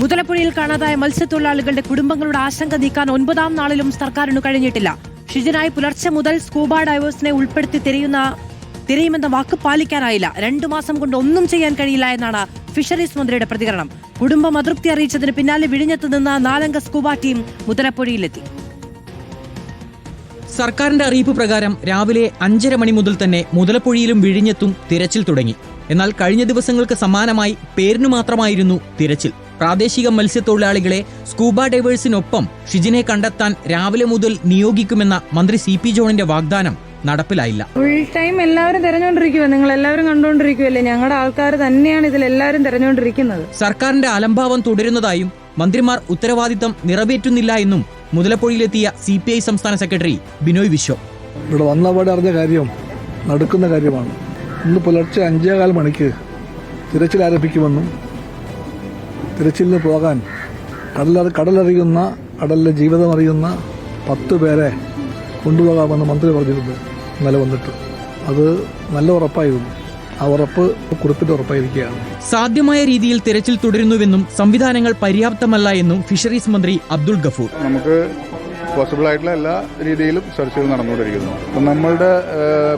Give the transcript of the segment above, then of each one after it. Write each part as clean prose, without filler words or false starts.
മുതലപ്പുഴയിൽ കാണാതായ മത്സ്യത്തൊഴിലാളികളുടെ കുടുംബങ്ങളുടെ ആശങ്ക നീക്കാൻ 9ാം നാളിലും സർക്കാരിന് കഴിഞ്ഞിട്ടില്ല. ഷിജിനായി പുലർച്ചെ മുതൽ സ്കൂബ ഡൈവേഴ്സിനെ ഉൾപ്പെടുത്തി തിരയുമെന്ന വാക്ക് പാലിക്കാനായില്ല. 2 മാസം കൊണ്ട് ഒന്നും ചെയ്യാൻ കഴിയില്ല എന്നാണ് ഫിഷറീസ് മന്ത്രിയുടെ പ്രതികരണം. കുടുംബം അതൃപ്തി അറിയിച്ചതിന് പിന്നാലെ വിഴിഞ്ഞത്ത് നിന്ന് 4 അംഗ സ്കൂബ ടീം മുതലപ്പുഴയിലെത്തി. സർക്കാരിന്റെ അറിയിപ്പ് പ്രകാരം രാവിലെ 5:30 മണി മുതൽ തന്നെ മുതലപ്പുഴയിലും വിഴിഞ്ഞത്തും തിരച്ചിൽ തുടങ്ങി. എന്നാൽ കഴിഞ്ഞ ദിവസങ്ങൾക്ക് സമാനമായി പേരിനു മാത്രമായിരുന്നു തിരച്ചിൽ. പ്രാദേശിക മത്സ്യത്തൊഴിലാളികളെ സ്കൂബ ഡൈവേഴ്സിനൊപ്പം ഷിജിനെ കണ്ടെത്താൻ രാവിലെ മുതൽ നിയോഗിക്കുമെന്ന മന്ത്രി CP ജോണിന്റെ വാഗ്ദാനം നടപ്പിലായില്ല. ഫുൾ ടൈം എല്ലാവരും തെരഞ്ഞുകൊണ്ടിരിക്കുക, നിങ്ങൾ എല്ലാവരും കണ്ടുകൊണ്ടിരിക്കുവല്ലേ, ഞങ്ങളുടെ ആൾക്കാർ തന്നെയാണ് ഇതിൽ എല്ലാവരും തെരഞ്ഞുകൊണ്ടിരിക്കുന്നത്. സർക്കാരിന്റെ അലംഭാവം തുടരുന്നതായും മന്ത്രിമാർ ഉത്തരവാദിത്തം നിറവേറ്റുന്നില്ല എന്നും മുതലപ്പുഴയിലെത്തിയ CPI സംസ്ഥാന സെക്രട്ടറി ബിനോയ് വിശ്വം. ഇവിടെ വന്നപാടെ അറിഞ്ഞ കാര്യം നടക്കുന്ന കാര്യമാണ്. ഇന്ന് പുലർച്ചെ 5:15 മണിക്ക് തിരച്ചിൽ ആരംഭിക്കുമെന്നും തിരച്ചിലിന് പോകാൻ കടലറിയുന്ന കടലിലെ ജീവിതം അറിയുന്ന 10 പേരെ കൊണ്ടുപോകാമെന്ന് മന്ത്രി പറഞ്ഞിരുന്നു. ഇന്നലെ വന്നിട്ട് അത് നല്ല ഉറപ്പായിരുന്നു. ആ ഉറപ്പ് കുറിപ്പിന്റെ ഉറപ്പായിരിക്കുകയാണ്. സാധ്യമായ രീതിയിൽ തിരച്ചിൽ തുടരുന്നുവെന്നും സംവിധാനങ്ങൾ പര്യാപ്തമല്ല എന്നും ഫിഷറീസ് മന്ത്രി അബ്ദുൾ ഗഫൂർ. നമുക്ക് പോസിബിൾ ആയിട്ടുള്ള എല്ലാ രീതിയിലും സെർച്ചുകൾ നടന്നുകൊണ്ടിരിക്കുന്നു. അപ്പം നമ്മളുടെ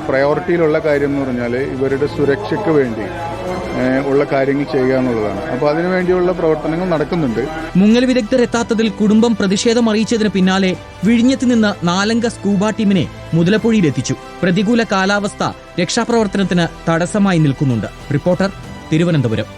പ്രയോറിറ്റിയിലുള്ള കാര്യം എന്ന് പറഞ്ഞാൽ ഇവരുടെ സുരക്ഷയ്ക്ക് വേണ്ടി ഉള്ള കാര്യങ്ങൾ ചെയ്യുക എന്നുള്ളതാണ്. അപ്പോൾ അതിനുവേണ്ടിയുള്ള പ്രവർത്തനങ്ങൾ നടക്കുന്നുണ്ട്. മുങ്ങൽ വിദഗ്ധർ എത്താത്തതിൽ കുടുംബം പ്രതിഷേധം അറിയിച്ചതിന് പിന്നാലെ വിഴിഞ്ഞത്ത് നിന്ന് 4 അംഗ സ്കൂബ ടീമിനെ മുതലപ്പുഴയിലെത്തിച്ചു. പ്രതികൂല കാലാവസ്ഥ രക്ഷാപ്രവർത്തനത്തിന് തടസ്സമായി നിൽക്കുന്നുണ്ട്. റിപ്പോർട്ടർ, തിരുവനന്തപുരം.